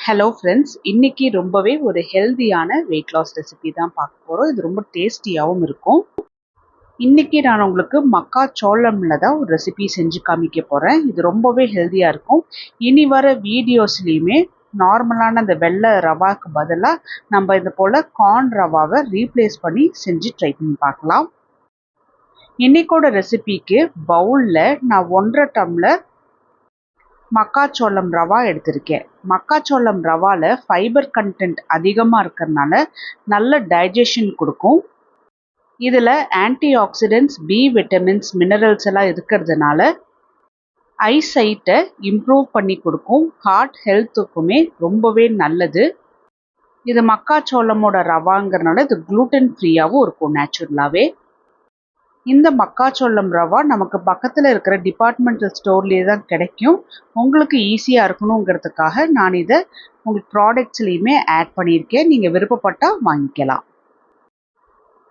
Hello friends, இன்னைக்கு ரொம்பவே ஒரு ஹெல்தியான வெயிட் லாஸ் ரெசிபி தான் பார்க்க போகிறோம். இது ரொம்ப டேஸ்டியாகவும் இருக்கும். இன்னைக்கு நான் உங்களுக்கு மக்காச்சோளம்ல தான் ஒரு ரெசிபி செஞ்சு காமிக்க போகிறேன். இது ரொம்பவே ஹெல்தியாக இருக்கும். இனி வர வீடியோஸ்லேயுமே நார்மலான அந்த வெள்ளை ரவாக்கு பதிலாக நம்ம இது போல் கார்ன் ரவாவை ரீப்ளேஸ் பண்ணி செஞ்சு ட்ரை பண்ணி பார்க்கலாம். இன்னைக்கோட ரெசிபிக்கு பவுலில் நான் 1.5 டம்ளர் மக்காச்சோளம் ரவா எடுத்திருக்கேன். மக்காச்சோளம் ரவாவில் ஃபைபர் கண்டென்ட் அதிகமாக இருக்கிறதுனால நல்ல டைஜஷன் கொடுக்கும். இதில் antioxidants, B vitamins, minerals எல்லாம் இருக்கிறதுனால ஐசைட்டை இம்ப்ரூவ் பண்ணி கொடுக்கும். ஹார்ட் ஹெல்த்துக்குமே ரொம்பவே நல்லது. இது மக்காச்சோளமோட ரவாங்கிறதுனால இது குளூட்டன் ஃப்ரீயாகவும் இருக்கும் நேச்சுரலாகவே. இந்த மக்காச்சோளம் ரவா நமக்கு பக்கத்தில் இருக்கிற டிபார்ட்மெண்டல் ஸ்டோர்லேயே தான் கிடைக்கும். உங்களுக்கு ஈஸியாக இருக்கணுங்கிறதுக்காக நான் இதை உங்களுக்கு ப்ராடக்ட்ஸ்லேயுமே ஆட் பண்ணியிருக்கேன். நீங்கள் விருப்பப்பட்டால் வாங்கிக்கலாம்.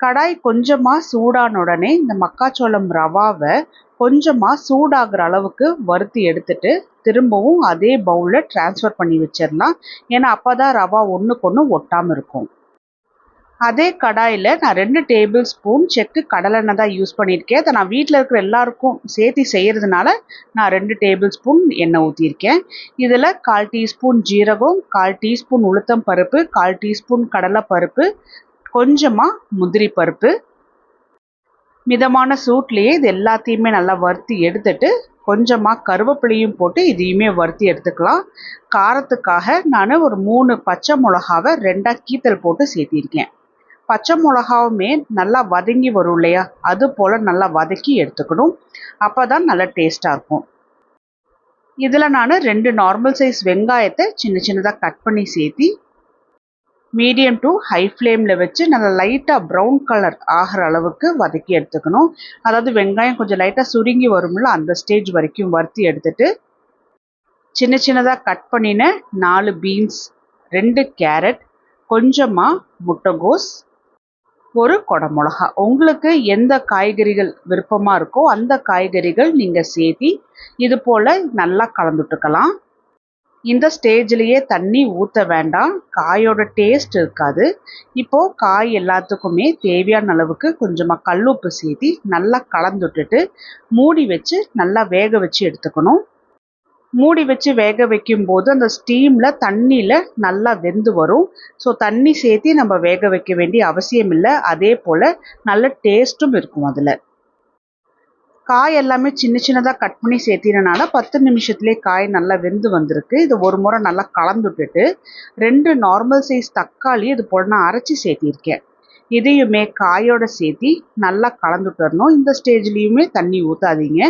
கடாய் கொஞ்சமாக சூடான உடனே இந்த மக்காச்சோளம் ரவாவை கொஞ்சமாக சூடாகிற அளவுக்கு வறுத்து எடுத்துட்டு திரும்பவும் அதே பவுலில் ட்ரான்ஸ்ஃபர் பண்ணி வச்சிடலாம். ஏன்னா அப்போ தான் ரவா ஒன்றுக்கு ஒன்று ஒட்டாமல் இருக்கும். அதே கடாயில் நான் 2 டேபிள் ஸ்பூன் செக்கு கடலெண்ணெய் தான் யூஸ் பண்ணியிருக்கேன். அதை நான் வீட்டில் இருக்கிற எல்லாருக்கும் சேர்த்து செய்கிறதுனால நான் 2 டேபிள் ஸ்பூன் எண்ணெய் ஊற்றியிருக்கேன். இதில் 1/4 டீஸ்பூன் ஜீரகம், 1/4 டீஸ்பூன் உளுத்தம் பருப்பு, 1/4 டீஸ்பூன் கடலைப்பருப்பு, கொஞ்சமாக முந்திரி பருப்பு, மிதமான சூட்லேயே இது எல்லாத்தையுமே நல்லா வறுத்து எடுத்துட்டு கொஞ்சமாக கருவேப்பிலையும் போட்டு இதையுமே வறுத்து எடுத்துக்கலாம். காரத்துக்காக நான் ஒரு 3 பச்சை மிளகாவை 2ஆக கீத்தல் போட்டு சேர்த்திருக்கேன். பச்சை மிளகாவுமே நல்லா வதங்கி வரும் இல்லையா, அது போல் நல்லா வதக்கி எடுத்துக்கணும். அப்போ தான் நல்லா டேஸ்ட்டாக இருக்கும். இதில் நான் 2 நார்மல் சைஸ் வெங்காயத்தை சின்ன சின்னதாக கட் பண்ணி சேர்த்தி மீடியம் டு ஹை ஃப்ளேமில் வச்சு நல்லா லைட்டாக ப்ரௌன் கலர் ஆகிற அளவுக்கு வதக்கி எடுத்துக்கணும். அதாவது வெங்காயம் கொஞ்சம் லைட்டாக சுருங்கி வரும்ல, அந்த ஸ்டேஜ் வரைக்கும் வறுத்தி எடுத்துட்டு சின்ன சின்னதாக கட் பண்ணின 4 பீன்ஸ், 2 கேரட், கொஞ்சமாக முட்டைகோஸ், ஒரு குடமிளகா, உங்களுக்கு எந்த காய்கறிகள் விருப்பமாக இருக்கோ அந்த காய்கறிகள் நீங்கள் சேர்த்தி இது போல் நல்லா கலந்துட்டுக்கலாம். இந்த ஸ்டேஜ்லேயே தண்ணி ஊற்ற வேண்டாம், காயோட டேஸ்ட் இருக்காது. இப்போது காய் எல்லாத்துக்குமே தேவையான அளவுக்கு கொஞ்சமாக கல்லுப்பு சேர்த்தி நல்லா கலந்துட்டுட்டு மூடி வச்சு நல்லா வேக வச்சு எடுத்துக்கணும். மூடி வச்சு வேக வைக்கும்போது அந்த ஸ்டீமில் தண்ணியில் நல்லா வெந்து வரும். ஸோ தண்ணி சேர்த்து நம்ம வேக வைக்க வேண்டிய அவசியம் இல்லை. அதே போல் நல்ல டேஸ்ட்டும் இருக்கும். அதில் காய் எல்லாமே சின்ன சின்னதாக கட் பண்ணி சேர்த்தினால 10 நிமிஷத்துலேயே காய் நல்லா வெந்து வந்திருக்கு. இது ஒரு முறை நல்லா கலந்துட்டுட்டு 2 நார்மல் சைஸ் தக்காளி இது போல் நான் அரைச்சி சேர்த்திருக்கேன். இதையுமே காயோட சேர்த்தி நல்லா கலந்துட்டு வரணும். இந்த ஸ்டேஜ்லேயுமே தண்ணி ஊற்றாதீங்க.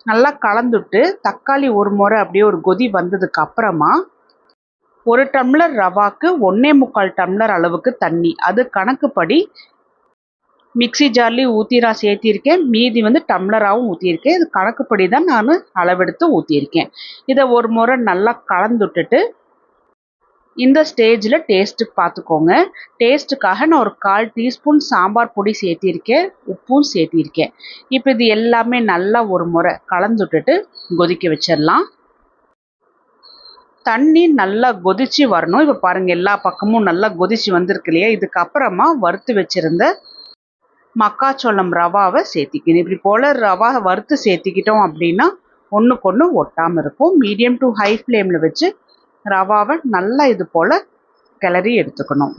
நல்லா கலந்துட்டு தக்காளி ஒரு முறை அப்படியே ஒரு கொதி வந்ததுக்கு அப்புறமா 1 டம்ளர் ரவாக்கு 1.25 டம்ளர் அளவுக்கு தண்ணி, அது கணக்குப்படி மிக்சி ஜார்லேயும் ஊற்றி நான் சேர்த்திருக்கேன். மீதி டம்ளராகவும் ஊற்றியிருக்கேன். இது கணக்குப்படி தான் நான் அளவெடுத்து ஊற்றியிருக்கேன். இதை ஒரு முறை நல்லா கலந்துட்டுட்டு இந்த ஸ்டேஜில் டேஸ்ட்டுக்கு பார்த்துக்கோங்க. டேஸ்ட்டுக்காக நான் ஒரு 1/4 டீஸ்பூன் சாம்பார் பொடி சேர்த்திருக்கேன், உப்பும் சேர்த்திருக்கேன். இப்போ இது எல்லாமே நல்லா ஒரு முறை கலந்துட்டுட்டு கொதிக்க வச்சிடலாம். தண்ணி நல்லா கொதிச்சு வரணும். இப்போ பாருங்கள், எல்லா பக்கமும் நல்லா கொதிச்சு வந்திருக்கு இல்லையா. இதுக்கப்புறமா வறுத்து வச்சுருந்த மக்காச்சோளம் ரவாவை சேர்த்திக்கணும். இப்படி போல் ரவா வறுத்து சேர்த்திக்கிட்டோம் அப்படின்னா ஒன்றுக்கு ஒன்று ஒட்டாமல் இருக்கும். மீடியம் டு ஹை ஃப்ளேமில் வச்சு ரவாவை நல்லா இது போல் கிளறி எடுத்துக்கணும்.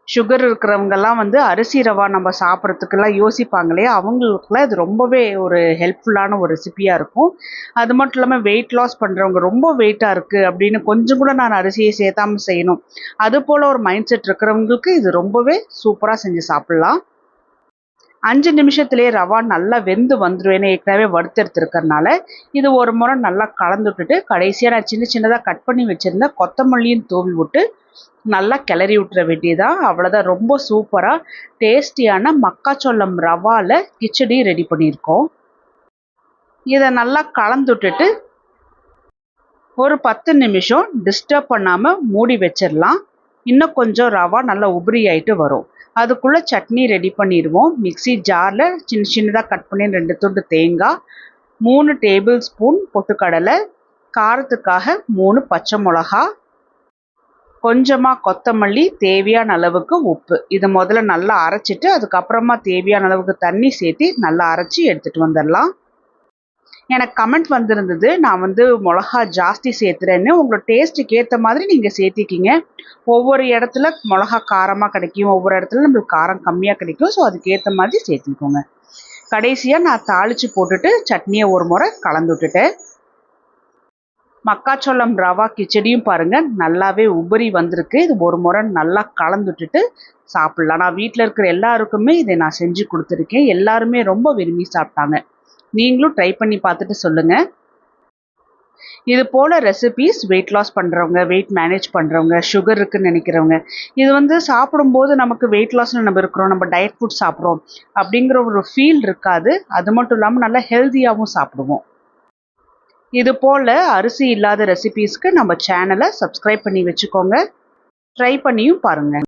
சுகர் இருக்கிறவங்கெல்லாம் அரிசி ரவா நம்ம சாப்பிட்றதுக்கெல்லாம் யோசிப்பாங்களே, அவங்களுக்குலாம் இது ரொம்பவே ஒரு ஹெல்ப்ஃபுல்லான ஒரு ரெசிபியாக இருக்கும். அது மட்டும் இல்லாமல் வெயிட் லாஸ் பண்ணுறவங்க ரொம்ப வெயிட்டாக இருக்குது அப்படின்னு கொஞ்சம் கூட நான் அரிசியை சேர்த்தாமல் செய்யணும், அது போல் ஒரு மைண்ட் செட் இருக்கிறவங்களுக்கு இது ரொம்பவே சூப்பராக செஞ்சு சாப்பிட்லாம். 5 நிமிஷத்துலேயே ரவா நல்லா வெந்து வந்துடும். ஏன்னா ஏற்கனவே வறுத்தெடுத்துருக்கறனால இது ஒரு முறை நல்லா கலந்துட்டுட்டு கடைசியாக நான் சின்ன சின்னதாக கட் பண்ணி வச்சுருந்த கொத்தமல்லியும் தூவி விட்டு நல்லா கிளறி விட்டுற வேண்டியதான். அவ்வளோதான். ரொம்ப சூப்பராக டேஸ்டியான மக்காச்சோளம் ரவாவில் கிச்சடி ரெடி பண்ணியிருக்கோம். இதை நல்லா கலந்துட்டுட்டு ஒரு 10 நிமிஷம் டிஸ்டர்ப் பண்ணாமல் மூடி வச்சிடலாம். இன்னும் கொஞ்சம் ரவா நல்லா உபரி ஆகிட்டு வரும். அதுக்குள்ளே சட்னி ரெடி பண்ணிடுவோம். மிக்சி ஜாரில் சின்ன சின்னதாக கட் பண்ணி 2 துண்டு தேங்காய், 3 டேபிள் ஸ்பூன் பொட்டுக்கடலை, காரத்துக்காக 3 பச்சை மிளகா, கொஞ்சமாக கொத்தமல்லி, தேவையான அளவுக்கு உப்பு. இதை முதல்ல நல்லா அரைச்சிட்டு அதுக்கப்புறமா தேவையான அளவுக்கு தண்ணி சேர்த்து நல்லா அரைச்சி எடுத்துகிட்டு வந்துடலாம். எனக்கு கமெண்ட் வந்திருந்தது, நான் மிளகா ஜாஸ்தி சேர்த்துறேன்னு. உங்களோட டேஸ்ட்டுக்கு ஏற்ற மாதிரி நீங்கள் சேர்த்திக்கிங்க. ஒவ்வொரு இடத்துல மிளகா காரமாக கிடைக்கும், ஒவ்வொரு இடத்துல நம்மளுக்கு காரம் கம்மியாக கிடைக்கும். ஸோ அதுக்கேற்ற மாதிரி சேர்த்திக்கோங்க. கடைசியாக நான் தாளித்து போட்டுட்டு சட்னியை ஒரு முறை கலந்து விட்டுட்டேன். மக்காச்சோளம் ரவா கிச்சடியும் பாருங்கள் நல்லாவே உபரி வந்திருக்கு. இது ஒரு முறை நல்லா கலந்து விட்டுட்டு சாப்பிட்லாம். நான் வீட்டில் இருக்கிற எல்லாருக்குமே இதை நான் செஞ்சு கொடுத்துருக்கேன். எல்லாருமே ரொம்ப விரும்பி சாப்பிட்டாங்க. நீங்களும் ட்ரை பண்ணி பார்த்துட்டு சொல்லுங்கள். இது போல் ரெசிபீஸ் வெயிட் லாஸ் பண்ணுறவங்க, வெயிட் மேனேஜ் பண்ணுறவங்க, சுகர் இருக்குன்னு நினைக்கிறவங்க, இது சாப்பிடும்போது நமக்கு வெயிட் லாஸில் நம்ம இருக்கிறோம், நம்ம டயட் ஃபுட் சாப்பிட்றோம் அப்படிங்கிற ஒரு ஃபீல் இருக்காது. அது மட்டும் இல்லாமல் நல்லா ஹெல்த்தியாகவும் சாப்பிடுவோம். இது போல் அரிசி இல்லாத ரெசிபீஸ்க்கு நம்ம சேனலை சப்ஸ்கிரைப் பண்ணி வச்சுக்கோங்க. ட்ரை பண்ணியும் பாருங்கள்.